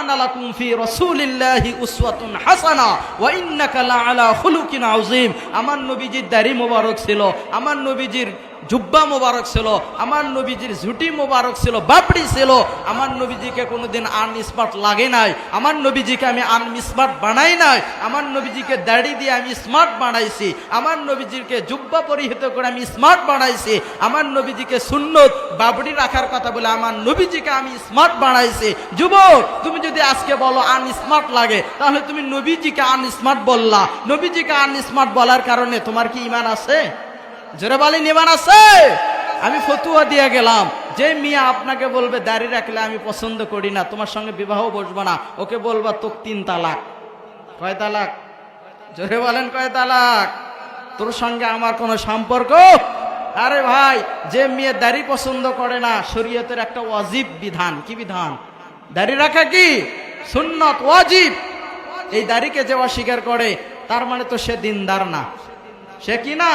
কানা লাকুম ফি রাসূলিল্লাহি উসওয়াতুন হাসানা ওয়া ইন্নাকা লাআলা খুলুকিন আযীম। আমার নবীজির দাড়ি মোবারক ছিল, আমার নবীজির জুব্বা মোবারক ছিল, আমার নবীজির ঝুটি মোবারক ছিল, বাপড়ি ছিল। আমার নবীজিকে কোনোদিন আনস্মার্ট লাগে নাই, আমার নবীজিকে আমি আনস্মার্ট বানাই নাই। আমার নবীজিকে দাড়ি দিয়ে আমি স্মার্ট বানাইছি, আমার নবীজিকে জুব্বা পরিহিত করে আমি স্মার্ট বানাইছি, আমার নবীজিকে সুন্নত বাবড়ি রাখার কথা বলে আমার নবীজিকে আমি স্মার্ট বানাইছি। যুবক, তুমি যদি আজকে বলো আনস্মার্ট লাগে, তাহলে তুমি নবীজিকে আনস্মার্ট বললা। নবীজিকে আনস্মার্ট বলার কারণে তোমার কি ঈমান আছে? জোরে বলেন, ঈমান আছে? আমি ফতুয়া দিয়ে গেলাম, যে মিয়া আপনাকে বলবে দাড়ি রাখলে আমি পছন্দ করি না, তোমার সঙ্গে বিবাহ বসবো না, ওকে বলবা তোর 3 তালাক। কয় তালাক? জোরে বলেন, কয় তালাক? তোর সঙ্গে আমার কোনো সম্পর্ক? আরে ভাই, যে মেয়ে দাড়ি পছন্দ করে না, শরীয়তের একটা ওয়াজিব বিধান। কি বিধান? দাড়ি রাখা কি সুন্নত, ওয়াজিব। এই দাড়িকে যে অস্বীকার করে তার মানে তো সে দিনদার না, সে কি না?